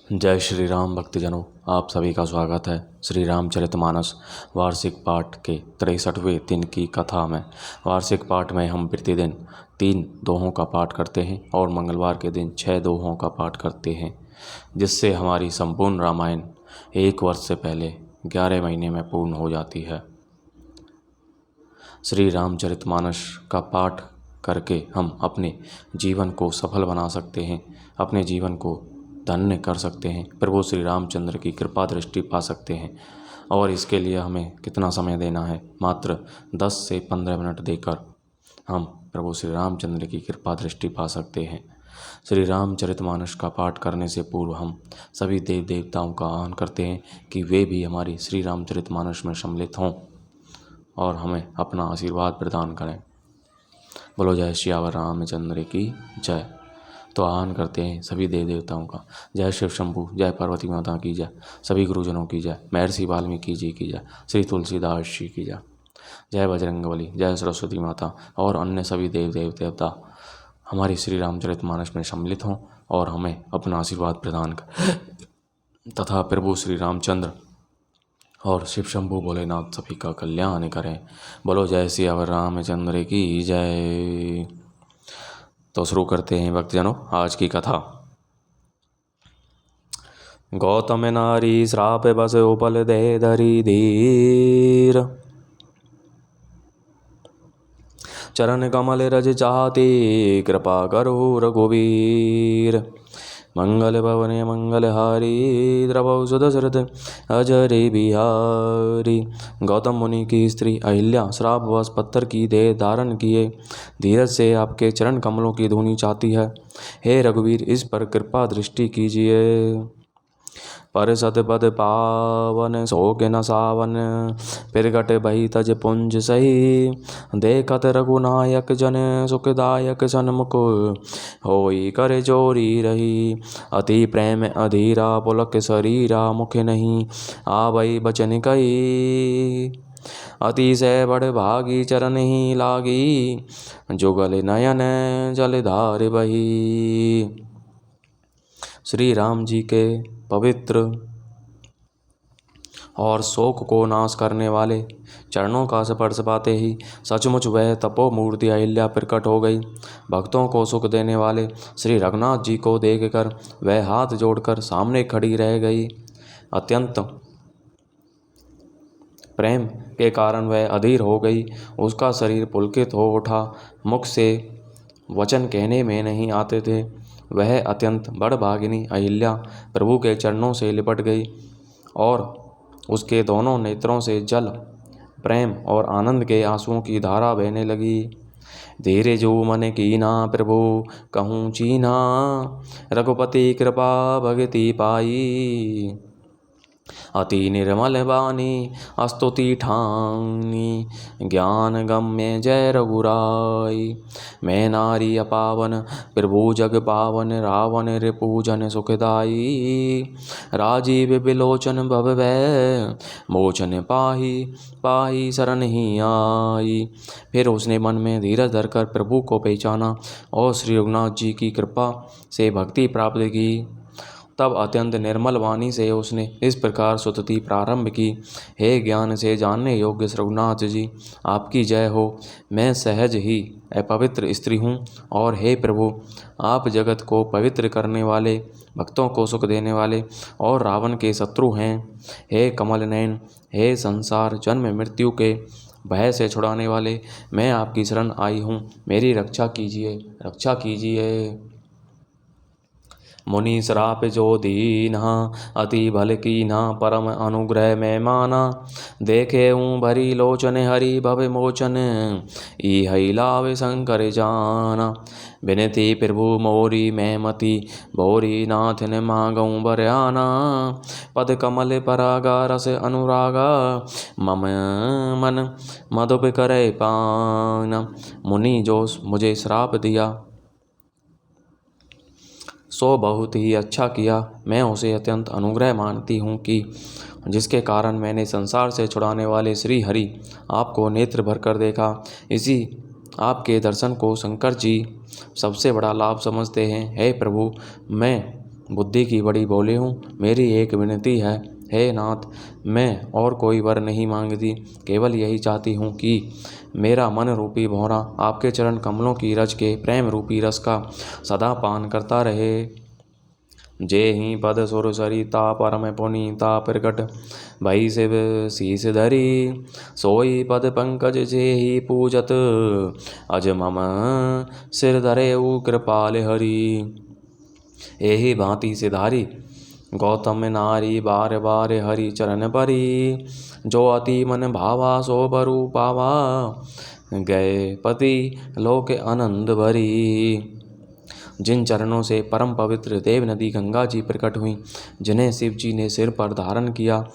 जय श्री राम भक्तजनों, आप सभी का स्वागत है श्री रामचरितमानस वार्षिक पाठ के 63वें दिन की कथा में। वार्षिक पाठ में हम प्रतिदिन 3 दोहों का पाठ करते हैं और मंगलवार के दिन 6 दोहों का पाठ करते हैं, जिससे हमारी संपूर्ण रामायण 1 वर्ष से पहले 11 महीने में पूर्ण हो जाती है। श्री रामचरितमानस का पाठ करके हम अपने जीवन को सफल बना सकते हैं, अपने जीवन को धन्य कर सकते हैं, प्रभु श्री रामचंद्र की कृपा दृष्टि पा सकते हैं। और इसके लिए हमें कितना समय देना है? मात्र 10 से 15 मिनट देकर हम प्रभु श्री रामचंद्र की कृपा दृष्टि पा सकते हैं। श्री रामचरितमानस का पाठ करने से पूर्व हम सभी देव देवताओं का आह्वान करते हैं कि वे भी हमारी श्री रामचरितमानस में सम्मिलित हों और हमें अपना आशीर्वाद प्रदान करें। बोलो जय श्यावर रामचंद्र की जय। तो आह्वान करते हैं सभी देव देवताओं का। जय शिव शंभु, जय पार्वती माता की जय, सभी गुरुजनों की जय, महर्षि वाल्मीकि जी की जय, श्री तुलसीदास जी की जय, जय बजरंगबली, जय सरस्वती माता और अन्य सभी देव देवता हमारी श्री रामचरितमानस में सम्मिलित हों और हमें अपना आशीर्वाद प्रदान करें तथा प्रभु श्री रामचंद्र और शिव शंभु भोलेनाथ सभी का कल्याण करें। बोलो जय सियावर रामचंद्र की जय। तो शुरू करते हैं भक्तजनों आज की कथा। गौतम नारी श्राप बस उपल दे धरी धीर, चरण कमल रज चाहती कृपा करो रघुवीर। मंगल भवन मंगलहारी, द्रवौ सुदशरथ अजरे बिहारी। गौतम मुनि की स्त्री अहिल्या श्रापवश पत्थर की देह धारण किए धीरज से आपके चरण कमलों की धूनी चाहती है। हे रघुवीर, इस पर कृपा दृष्टि कीजिए। पर सतपद पावन शोक न सावन, फिर घट बही तज पुंज सही। देखत रघुनायक जन सुखदायक सन्मुख, होई कर जोरी रही। अति प्रेम अधीरा पुलक शरीरा, मुख नहीं आवई बचन कही। अतिशय बड़ भागी चरण ही लागी, जुगल नयन जलधार बही। श्री राम जी के पवित्र और शोक को नाश करने वाले चरणों का स्पर्श पाते ही सचमुच वह तपोमूर्ति अहिल्या प्रकट हो गई। भक्तों को सुख देने वाले श्री रघुनाथ जी को देखकर वह हाथ जोड़कर सामने खड़ी रह गई। अत्यंत प्रेम के कारण वह अधीर हो गई। उसका शरीर पुलकित हो उठा, मुख से वचन कहने में नहीं आते थे। वह अत्यंत बड़भागिनी अहिल्या प्रभु के चरणों से लिपट गई और उसके दोनों नेत्रों से जल, प्रेम और आनंद के आंसुओं की धारा बहने लगी। धीरे जो मन कीना प्रभु कहूँ चीना, रघुपति कृपा भगति पाई। अति निर्मल बानी स्तुति ठानी, ज्ञान गम्य जय रघुराई। मैं नारी अपावन प्रभु जग पावन, रावण रिपुजन सुखदाई। राजीव बिलोचन भव भय मोचन पाही, पाही शरण ही आई। फिर उसने मन में धीरज धरकर प्रभु को पहचाना और श्री रघुनाथ जी की कृपा से भक्ति प्राप्त की। तब अत्यंत निर्मल वाणी से उसने इस प्रकार स्तुति प्रारंभ की। हे ज्ञान से जानने योग्य रघुनाथ जी, आपकी जय हो। मैं सहज ही अपवित्र स्त्री हूँ और हे प्रभु, आप जगत को पवित्र करने वाले, भक्तों को सुख देने वाले और रावण के शत्रु हैं। हे कमल नयन, हे संसार जन्म मृत्यु के भय से छुड़ाने वाले, मैं आपकी शरण आई हूँ। मेरी रक्षा कीजिए, रक्षा कीजिए। मुनि श्राप जो दीन्हा, अति भल कीन्हा, परम अनुग्रह में माना। देखे हूँ भरी लोचन हरि भव मोचन, ई लावे शंकर जाना। विनती प्रभु मोरी मैं मति, भोरी नाथ ने मांगऊँ बरयाना। पद कमल परागा रस अनुरागा, मम मन मधुप करे पाना। मुनि जो मुझे श्राप दिया सो बहुत ही अच्छा किया। मैं उसे अत्यंत अनुग्रह मानती हूँ कि जिसके कारण मैंने संसार से छुड़ाने वाले श्री हरि आपको नेत्र भर कर देखा। इसी आपके दर्शन को शंकर जी सबसे बड़ा लाभ समझते हैं। हे प्रभु, मैं बुद्धि की बड़ी भोली हूँ। मेरी एक विनती है, हे नाथ, मैं और कोई वर नहीं मांगती, केवल यही चाहती हूँ कि मेरा मन रूपी भौरा आपके चरण कमलों की रज के प्रेम रूपी रस का सदा पान करता रहे। जे ही पद सुर सरिता परम पुनीता प्रकट भई शिव शीस धरी, सोई पद पंकज जे ही पूजत अज मम सिर धरे कृपाल हरि। एहि भांति सिधारी गौतम नारी बार बार हरि चरण परी, जो अति मन भावा सो बरु पावा, गए पति लोक आनंद भरी। जिन चरणों से परम पवित्र देव नदी गंगा जी प्रकट हुई, जिन्हें शिव जी ने सिर पर धारण किया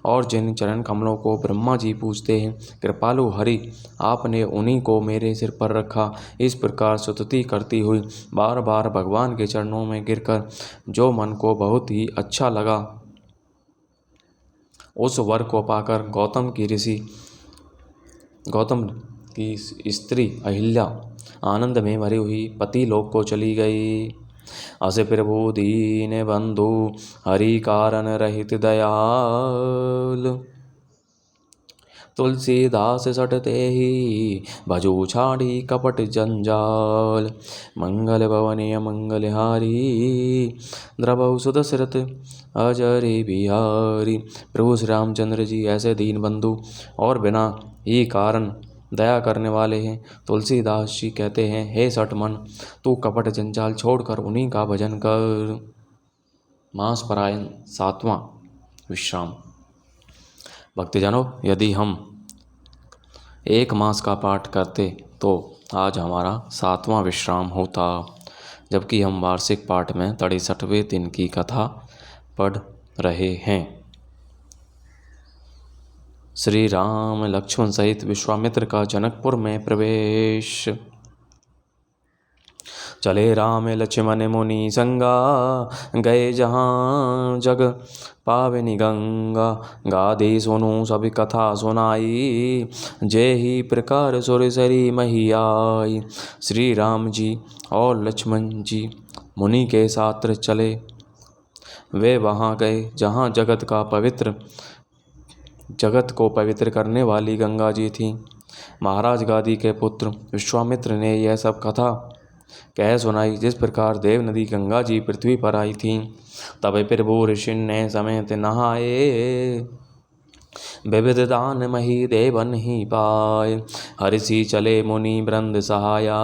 और जिन चरण कमलों को ब्रह्मा जी पूजते हैं, कृपालु हरि आपने उन्हीं को मेरे सिर पर रखा। इस प्रकार स्तुति करती हुई बार बार भगवान के चरणों में गिरकर जो मन को बहुत ही अच्छा लगा, उस वर को पाकर गौतम की स्त्री अहिल्या आनंद में भरी हुई पति लोक को चली गई। अस प्रभु दीन बंधु हरि कारण रहित दयाल, तुलसीदास सटते ही भजो छाड़ी कपट जंजाल। मंगल भवनीय मंगलहारी, द्रवहु सुदशरथ अजरी बिहारी। प्रभु श्री रामचंद्र जी ऐसे दीन बंधु और बिना ही कारण दया करने वाले हैं। तुलसीदास जी कहते हैं, हे सठ मन, तू कपट जंजाल छोड़कर उन्हीं का भजन कर। मास परायण 7वां विश्राम। भक्तजनों, यदि हम एक मास का पाठ करते तो आज हमारा 7वां विश्राम होता, जबकि हम वार्षिक पाठ में 63वें दिन की कथा पढ़ रहे हैं। श्री राम लक्ष्मण सहित विश्वामित्र का जनकपुर में प्रवेश। चले राम लक्ष्मण मुनि संगा, गए जहाँ जग पावनी गंगा। गादी सुनु सब कथा सुनाई, जे ही प्रकार सुरसरी मही आई। श्री राम जी और लक्ष्मण जी मुनि के साथ चले। वे वहाँ गए जहाँ जगत को पवित्र करने वाली गंगा जी थी। महाराज गादी के पुत्र विश्वामित्र ने यह सब कथा कह सुनाई, जिस प्रकार देव नदी गंगा जी पृथ्वी पर आई थी। तब प्रभु ऋषि ने समेत नहाए, विविध दान मही देवन ही पाए। हर्षि चले मुनि वृंद सहाया,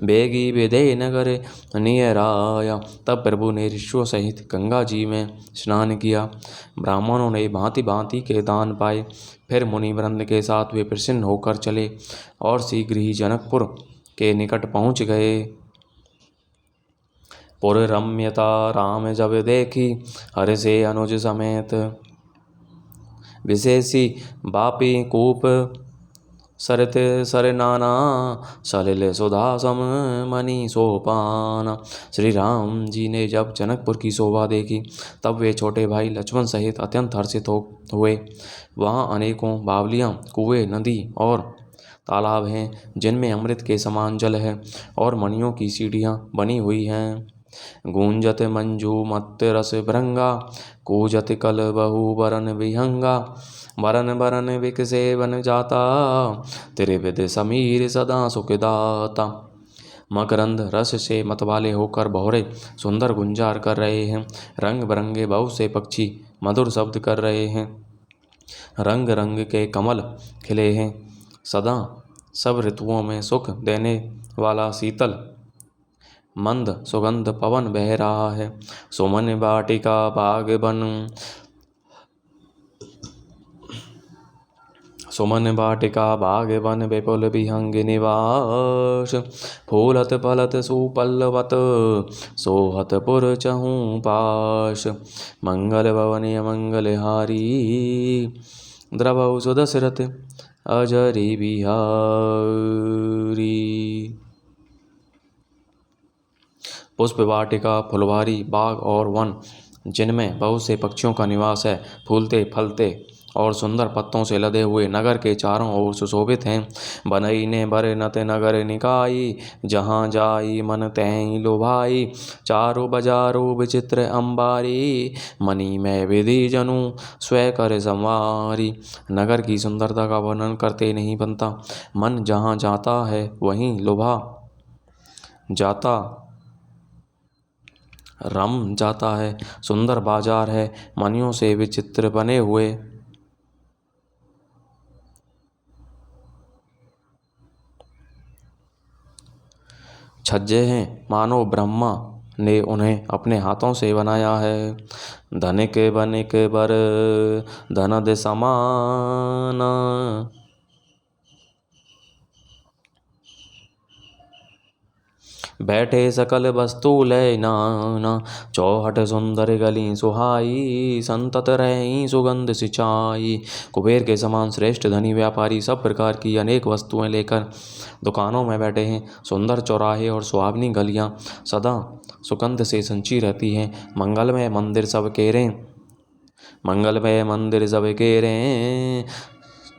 बेगी विदे नगर नियराया। तब प्रभु ने ऋषियों सहित गंगा जी में स्नान किया। ब्राह्मणों ने भांति भांति के दान पाए। फिर मुनि वृंद के साथ वे प्रसन्न होकर चले और शीघ्र ही जनकपुर के निकट पहुँच गए। पुर रम्यता राम जब देखी, हर्षे अनुज समेत। विशेषी बापी कूप सरित सरनाना, सलिल सुधा सम मणि सोपाना। श्री राम जी ने जब जनकपुर की शोभा देखी, तब वे छोटे भाई लक्ष्मण सहित अत्यंत हर्षित हुए। वहाँ अनेकों बावलियाँ, कुएं, नदी और तालाब हैं, जिनमें अमृत के समान जल है और मणियों की सीढ़ियाँ बनी हुई हैं। गूंजत मंजू मत रस भृंगा, कूजत कल बहु बरन विहंगा। बरन बरन विकसे बन जाता, त्रिविध समीर सदा सुखदाता। मकरंद रस से मतवाले होकर भौरे सुंदर गुंजार कर रहे हैं। रंग बिरंगे बहुत से पक्षी मधुर शब्द कर रहे हैं। रंग रंग के कमल खिले हैं। सदा सब ऋतुओं में सुख देने वाला शीतल मंद सुगंध पवन बह रहा है। सुमन वाटिका बाग बन, सुमन वाटिका बाग बन विपुल विहंग निवास। फूलत फलत सुपल्लवत, सोहत पुर चहूँ पाश। मंगल भवनीय मंगलहारी, द्रवहु सुदशरथ अजरी बिहारी। पुष्प वाटिका, फुलवारी, बाग और वन, जिनमें बहुत से पक्षियों का निवास है, फूलते फलते और सुंदर पत्तों से लदे हुए नगर के चारों ओर सुशोभित हैं। बनई ने बर नत नगर निकाई, जहाँ जाई मन तैं लुभाई। चारों बजारो विचित्र अंबारी, मणि में विधि जनु स्वय कर संवारी। नगर की सुंदरता का वर्णन करते नहीं बनता। मन जहाँ जाता है वहीं लुभा जाता, रम जाता है। सुंदर बाजार है, मणियों से विचित्र बने हुए छज्जे हैं, मानो ब्रह्मा ने उन्हें अपने हाथों से बनाया है। धनिक बनिक बर धनद समान, बैठे सकल वस्तु लय नाना। चौहट सुंदर गली सुहाई, संतत रही सुगंध सिंचाई। कुबेर के समान श्रेष्ठ धनी व्यापारी सब प्रकार की अनेक वस्तुएं लेकर दुकानों में बैठे हैं। सुंदर चौराहे और सुहावनी गलियां सदा सुगंध से संची रहती हैं। मंगलमय मंदिर सब केरे, मंगलमय मंदिर सब केरे,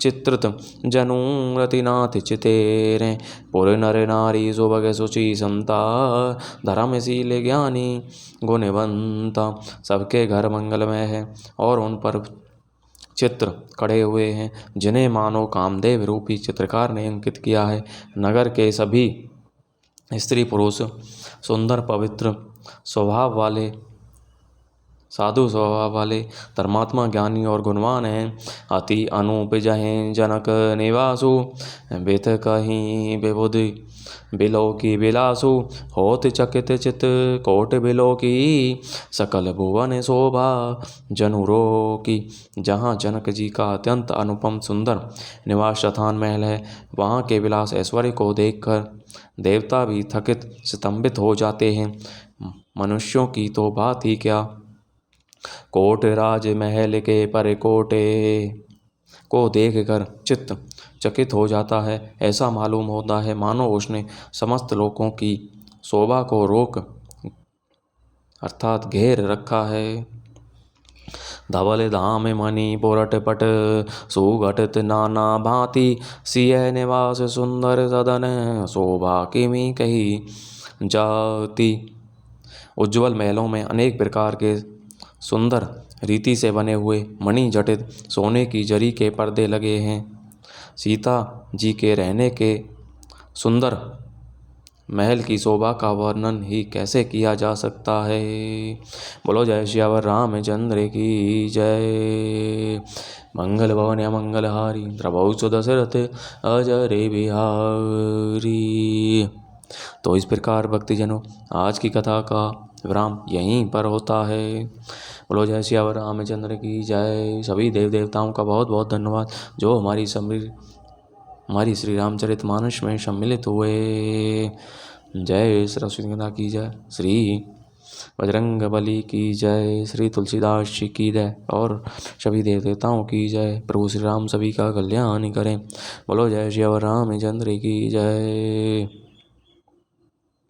चित्रित जनु रतिनाथ चितेरे। पुर नर नारी सुभग सुचि समता, धर्मशील ज्ञानी गुणवंता। सबके घर मंगलमय है और उन पर चित्र कढ़े हुए हैं, जिन्हें मानो कामदेव रूपी चित्रकार ने अंकित किया है। नगर के सभी स्त्री पुरुष सुंदर पवित्र स्वभाव वाले, साधु स्वभाव वाले, धर्मात्मा ज्ञानी और गुणवान हैं। अति अनूप जहें जनक निवासु, बित कहीं विबुधि बिलो की बिलासु। होत चकित चित कोट बिलो की, सकल भुवन शोभा जनुरो की। जहाँ जनक जी का अत्यंत अनुपम सुंदर निवास स्थान महल है, वहाँ के विलास ऐश्वर्य को देखकर देवता भी थकित स्तंभित हो जाते हैं। मनुष्यों की तो बात ही क्या, कोट राज महल के पर कोटे को देखकर चित्त चकित हो जाता है। ऐसा मालूम होता है मानो उसने समस्त लोगों की शोभा को रोक अर्थात घेर रखा है। धवल धाम मणि पुरट पट, सुघटित नाना भांति। सिय निवास सुंदर सदन, शोभा किमी कही जाती। उज्ज्वल महलों में अनेक प्रकार के सुंदर रीति से बने हुए मणि जटित सोने की जरी के पर्दे लगे हैं। सीता जी के रहने के सुंदर महल की शोभा का वर्णन ही कैसे किया जा सकता है। बोलो जय श्यावर रामचंद्र की जय। मंगल भवन या मंगलहारी, प्रभु सुदशरथ अजय बिहारी। तो इस प्रकार भक्तिजनों, आज की कथा का विराम यहीं पर होता है। बोलो जय श्यावर रामचंद्र की जय। सभी देव देवताओं का बहुत बहुत धन्यवाद जो हमारी श्री रामचरितमानस में सम्मिलित हुए। जय सरस्वती माता की जय, श्री बजरंग बली की जय, श्री तुलसीदास जी की जय और सभी देव देवताओं की जय। प्रभु श्री राम सभी का कल्याण करें। बोलो जय श्यावर रामचंद्र की जय।